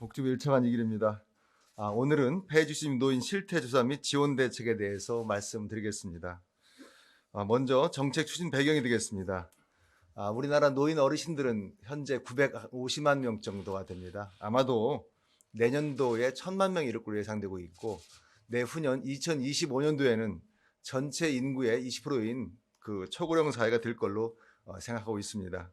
복지부 1차관 이길입니다. 오늘은 폐지심 노인 실태조사 및 지원 대책에 대해서 말씀드리겠습니다. 먼저 정책 추진 배경이 되겠습니다. 우리나라 노인 어르신들은 현재 950만 명 정도가 됩니다. 아마도 내년도에 1000만 명이 이를 것으로 예상되고 있고 내후년 2025년도에는 전체 인구의 20%인 그 초고령 사회가 될 걸로 생각하고 있습니다.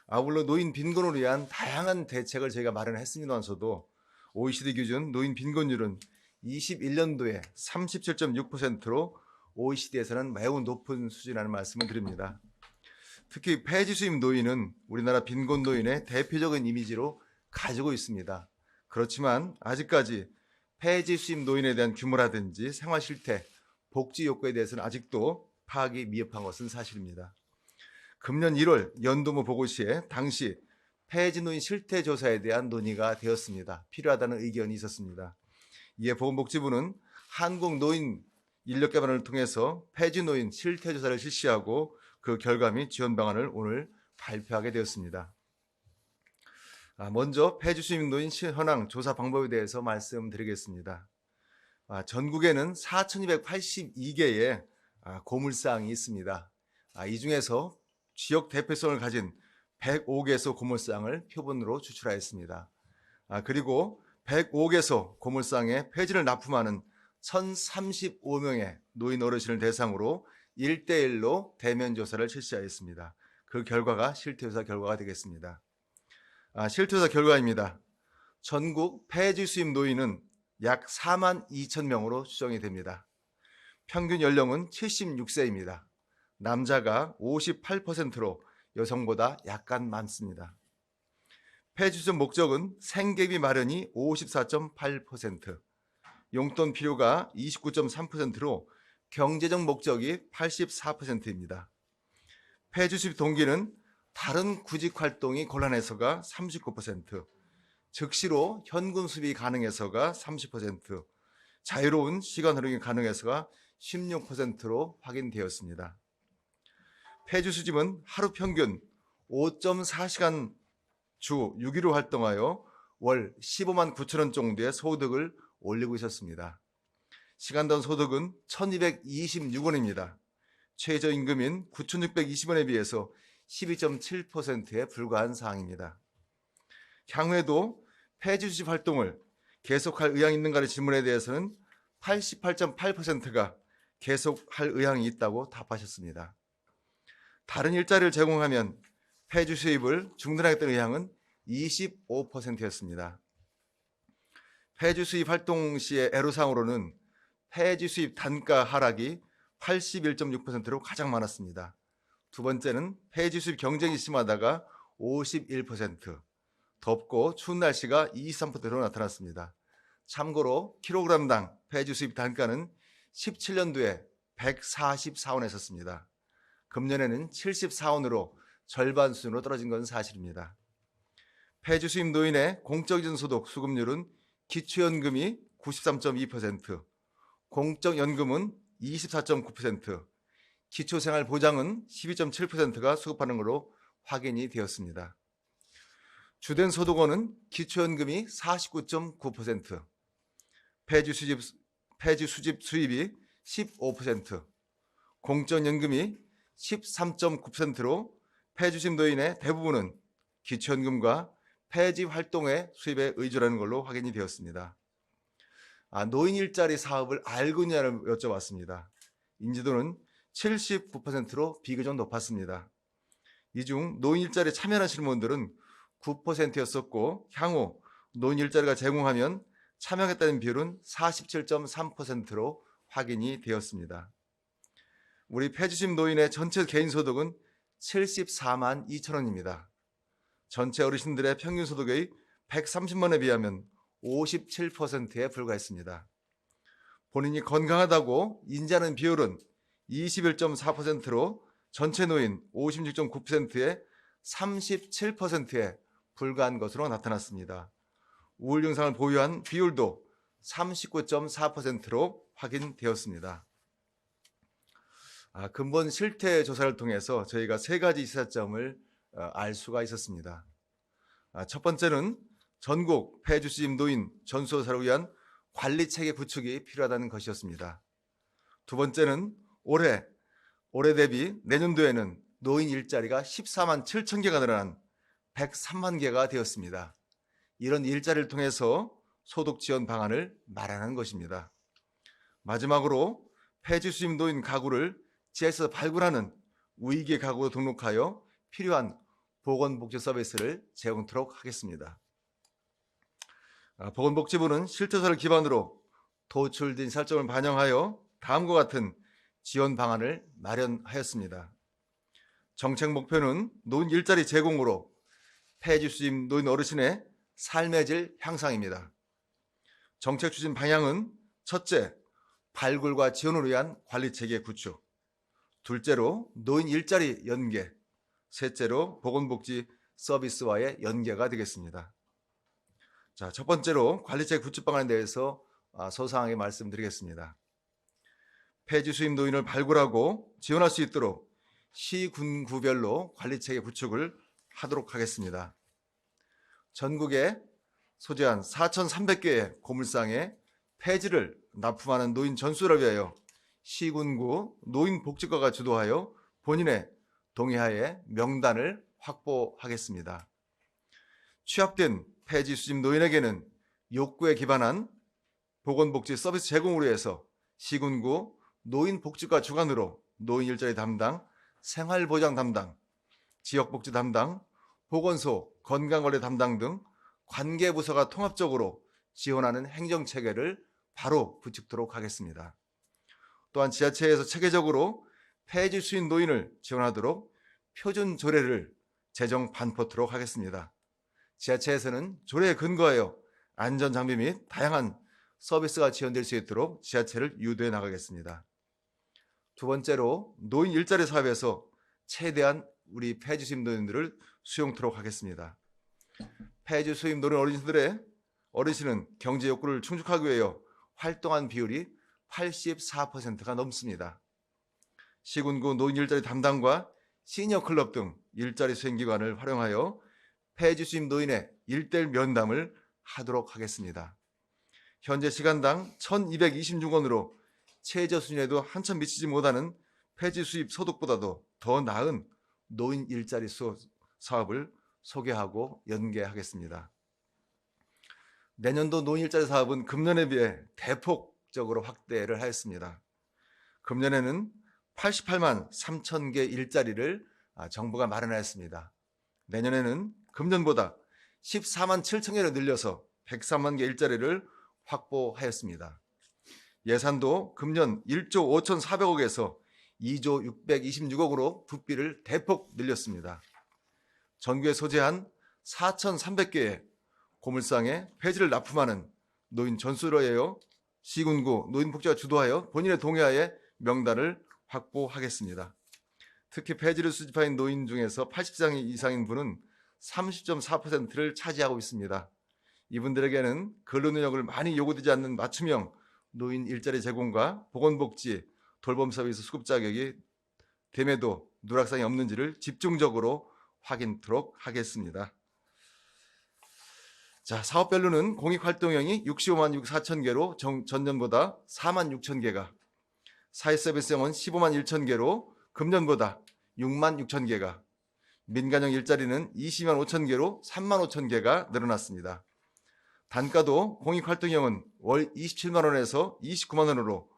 아울러 노인 빈곤을 위한 다양한 대책을 저희가 마련했습니다만서도 OECD 기준 노인 빈곤율은 21년도에 37.6%로 OECD에서는 매우 높은 수준이라는 말씀을 드립니다. 특히 폐지 수입 노인은 우리나라 빈곤 노인의 대표적인 이미지로 가지고 있습니다. 그렇지만 아직까지 폐지 수입 노인에 대한 규모라든지 생활 실태, 복지 욕구에 대해서는 아직도 파악이 미흡한 것은 사실입니다. 금년 1월 연도무 보고시에 당시 폐지 노인 실태 조사에 대한 논의가 되었습니다. 필요하다는 의견이 있었습니다. 이에 보건복지부는 한국 노인 인력 개발을 통해서 폐지 노인 실태 조사를 실시하고 그 결과 및 지원 방안을 오늘 발표하게 되었습니다. 먼저 폐지 수입 노인 현황 조사 방법에 대해서 말씀드리겠습니다. 전국에는 4,282개의 고물상이 있습니다. 이 중에서 지역 대표성을 가진 105개소 고물상을 표본으로 추출하였습니다. 그리고 105개소 고물상에 폐지를 납품하는 1,035명의 노인 어르신을 대상으로 1대1로 대면 조사를 실시하였습니다. 그 결과가 실태조사 결과가 되겠습니다. 실태조사 결과입니다. 전국 폐지 수입 노인은 약 4만 2천 명으로 추정이 됩니다. 평균 연령은 76세입니다. 남자가 58%로 여성보다 약간 많습니다. 폐지 수입 목적은 생계비 마련이 54.8%, 용돈 필요가 29.3%로 경제적 목적이 84%입니다. 폐지 수입 동기는 다른 구직 활동이 곤란해서가 39%, 즉시로 현금 수입이 가능해서가 30%, 자유로운 시간 활용이 가능해서가 16%로 확인되었습니다. 폐지 수집은 하루 평균 5.4시간 주 6일로 활동하여 월 15만 9천 원 정도의 소득을 올리고 있었습니다. 시간당 소득은 1,226원입니다. 최저임금인 9,620원에 비해서 12.7%에 불과한 사항입니다. 향후에도 폐지 수집 활동을 계속할 의향이 있는가의 질문에 대해서는 88.8%가 계속할 의향이 있다고 답하셨습니다. 다른 일자리를 제공하면 폐지 수입을 중단하겠다는 의향은 25%였습니다. 폐지 수입 활동 시의 애로사항으로는 폐지 수입 단가 하락이 81.6%로 가장 많았습니다. 두 번째는 폐지 수입 경쟁이 심하다가 51%, 덥고 추운 날씨가 23%로 나타났습니다. 참고로 킬로그램당 폐지 수입 단가는 17년도에 144원에 섰습니다. 금년에는 74원으로 절반 수준으로 떨어진 건 사실입니다. 폐지 수입 노인의 공적인 소득 수급률은 기초연금이 93.2%, 공적연금은 24.9%, 기초생활보장은 12.7%가 수급하는 것으로 확인이 되었습니다. 주된 소득원은 기초연금이 49.9%, 폐지 수집 수입이 15%, 공적연금이 13.9%로 폐지 수입 노인의 대부분은 기초연금과 폐지 활동의 수입에 의존하는 걸로 확인이 되었습니다. 노인 일자리 사업을 알고 있냐를 여쭤봤습니다. 인지도는 79%로 비교적 높았습니다. 이 중 노인 일자리에 참여하시는 분들은 9%였었고 향후 노인 일자리가 제공하면 참여하겠다는 비율은 47.3%로 확인이 되었습니다. 우리 폐지심 노인의 전체 개인 소득은 74만 2천 원입니다. 전체 어르신들의 평균 소득의 130만 원에 비하면 57%에 불과했습니다. 본인이 건강하다고 인지하는 비율은 21.4%로 전체 노인 56.9%에 37%에 불과한 것으로 나타났습니다. 우울 증상을 보유한 비율도 39.4%로 확인되었습니다. 근본 실태 조사를 통해서 저희가 세 가지 시사점을 알 수가 있었습니다. 첫 번째는 전국 폐지 수집 노인 전수조사를 위한 관리체계 구축이 필요하다는 것이었습니다. 두 번째는 올해 대비 내년도에는 노인 일자리가 14만 7천 개가 늘어난 103만 개가 되었습니다. 이런 일자리를 통해서 소득 지원 방안을 마련한 것입니다. 마지막으로 폐지 수집 노인 가구를 지자체에서 발굴하는 우위기 가구로 등록하여 필요한 보건복지 서비스를 제공토록 하겠습니다. 보건복지부는 실태조사를 기반으로 도출된 살점을 반영하여 다음과 같은 지원 방안을 마련하였습니다. 정책 목표는 노인 일자리 제공으로 폐지 수집 노인 어르신의 삶의 질 향상입니다. 정책 추진 방향은 첫째, 발굴과 지원을 위한 관리체계 구축, 둘째로 노인 일자리 연계, 셋째로 보건복지 서비스와의 연계가 되겠습니다. 자, 첫 번째로 관리체계 구축 방안에 대해서 소상하게 말씀드리겠습니다. 폐지 수입 노인을 발굴하고 지원할 수 있도록 시, 군, 구별로 관리체계 구축을 하도록 하겠습니다. 전국에 소재한 4,300개의 고물상에 폐지를 납품하는 노인 전수를 위하여 시군구 노인복지과가 주도하여 본인의 동의하에 명단을 확보하겠습니다. 취합된 폐지 수집 노인에게는 욕구에 기반한 보건복지 서비스 제공으로 해서 시군구 노인복지과 주관으로 노인 일자리 담당, 생활보장 담당, 지역복지 담당, 보건소, 건강관리 담당 등 관계부서가 통합적으로 지원하는 행정체계를 바로 구축토록 하겠습니다. 또한 지자체에서 체계적으로 폐지 수입 노인을 지원하도록 표준 조례를 제정 반포토록 하겠습니다. 지자체에서는 조례에 근거하여 안전장비 및 다양한 서비스가 지원될 수 있도록 지자체를 유도해 나가겠습니다. 두 번째로 노인 일자리 사업에서 최대한 우리 폐지 수입 노인들을 수용토록 하겠습니다. 폐지 수입 노인 어르신은 경제 욕구를 충족하기 위하여 활동한 비율이 84%가 넘습니다. 시군구 노인 일자리 담당과 시니어 클럽 등 일자리 수행기관을 활용하여 폐지 수입 노인의 1:1 면담을 하도록 하겠습니다. 현재 시간당 1,226원으로 최저 수준에도 한참 미치지 못하는 폐지 수입 소득보다도 더 나은 노인 일자리 사업을 소개하고 연계하겠습니다. 내년도 노인 일자리 사업은 금년에 비해 대폭적으로 확대를 하였습니다. 금년에는 88만 3천 개 일자리를 정부가 마련하였습니다. 내년에는 금년보다 14만 7천 개를 늘려서 103만 개 일자리를 확보하였습니다. 예산도 금년 1조 5,400억에서 2조 626억으로 부피를 대폭 늘렸습니다. 전국에 소재한 4,300개의 고물상에 폐지를 납품하는 노인 전수로 하여 시군구 노인복지가 주도하여 본인의 동의하에 명단을 확보하겠습니다. 특히 폐지를 수집한 노인 중에서 80세 이상인 분은 30.4%를 차지하고 있습니다. 이분들에게는 근로 능력을 많이 요구되지 않는 맞춤형 노인 일자리 제공과 보건복지, 돌봄 서비스 수급 자격이 됨에도 누락상이 없는지를 집중적으로 확인토록 하겠습니다. 자, 사업별로는 공익활동형이 65만 4천 개로 전년보다 4만 6천 개가, 사회서비스형은 15만 1천 개로 금년보다 6만 6천 개가, 민간형 일자리는 20만 5천 개로 3만 5천 개가 늘어났습니다. 단가도 공익활동형은 월 27만 원에서 29만 원으로,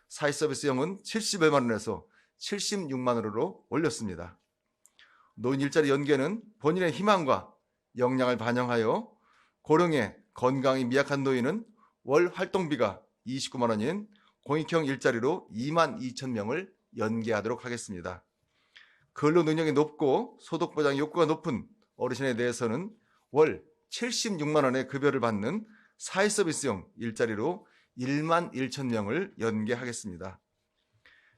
사회서비스형은 71만 원에서 76만 원으로 올렸습니다. 노인 일자리 연계는 본인의 희망과 역량을 반영하여 고령의 건강이 미약한 노인은 월 활동비가 29만 원인 공익형 일자리로 2만 2천 명을 연계하도록 하겠습니다. 근로 능력이 높고 소득보장 욕구가 높은 어르신에 대해서는 월 76만 원의 급여를 받는 사회서비스형 일자리로 1만 1천 명을 연계하겠습니다.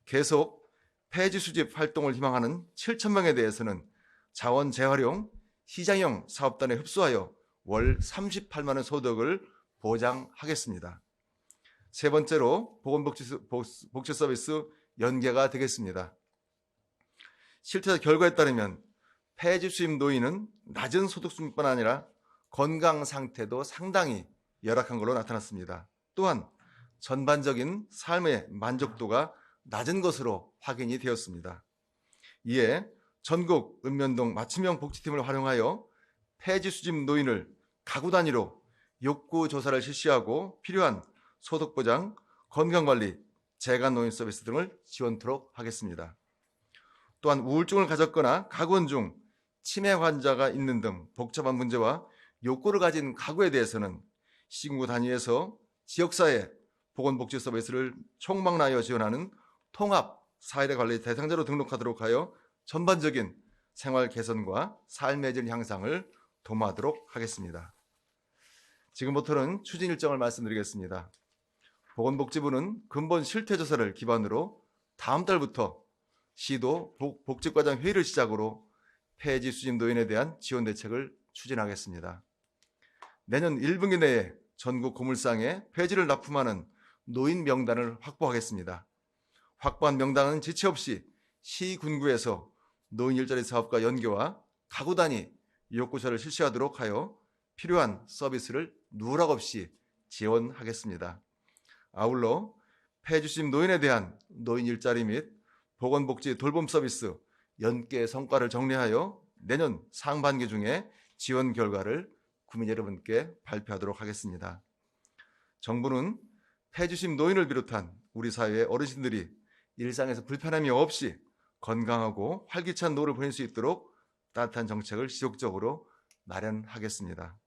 계속 폐지 수집 활동을 희망하는 7천 명에 대해서는 자원 재활용, 시장형 사업단에 흡수하여 월 38만 원 소득을 보장하겠습니다. 세 번째로 보건복지 서비스 연계가 되겠습니다. 실태조사 결과에 따르면 폐지 수입 노인은 낮은 소득 수준뿐 아니라 건강 상태도 상당히 열악한 걸로 나타났습니다. 또한 전반적인 삶의 만족도가 낮은 것으로 확인이 되었습니다. 이에 전국 읍면동 맞춤형 복지팀을 활용하여 폐지 수집 노인을 가구 단위로 욕구 조사를 실시하고 필요한 소득 보장, 건강관리, 재간 노인 서비스 등을 지원토록 하겠습니다. 또한 우울증을 가졌거나 가군 중 치매 환자가 있는 등 복잡한 문제와 욕구를 가진 가구에 대해서는 시군구 단위에서 지역사회 보건복지 서비스를 총망라하여 지원하는 통합 사회관리 대상자로 등록하도록 하여 전반적인 생활 개선과 삶의 질 향상을 도모하도록 하겠습니다. 지금부터는 추진 일정을 말씀드리겠습니다. 보건복지부는 근본 실태조사를 기반으로 다음 달부터 시도 복지과장 회의를 시작으로 폐지 수집 노인에 대한 지원 대책을 추진하겠습니다. 내년 1분기 내에 전국 고물상에 폐지를 납품하는 노인 명단을 확보하겠습니다. 확보한 명단은 지체 없이 시군구에서 노인 일자리 사업과 연계와 가구 단위 욕구조사를 실시하도록 하여 필요한 서비스를 누락 없이 지원하겠습니다. 아울러 폐지 수집 노인에 대한 노인 일자리 및 보건복지 돌봄 서비스 연계 성과를 정리하여 내년 상반기 중에 지원 결과를 국민 여러분께 발표하도록 하겠습니다. 정부는 폐지 수집 노인을 비롯한 우리 사회의 어르신들이 일상에서 불편함이 없이 건강하고 활기찬 노후를 보낼 수 있도록 따뜻한 정책을 지속적으로 마련하겠습니다.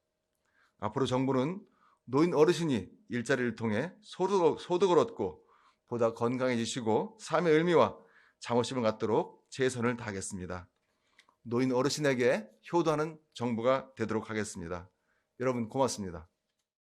앞으로 정부는 노인 어르신이 일자리를 통해 소득을 얻고 보다 건강해지시고 삶의 의미와 자부심을 갖도록 최선을 다하겠습니다. 노인 어르신에게 효도하는 정부가 되도록 하겠습니다. 여러분 고맙습니다.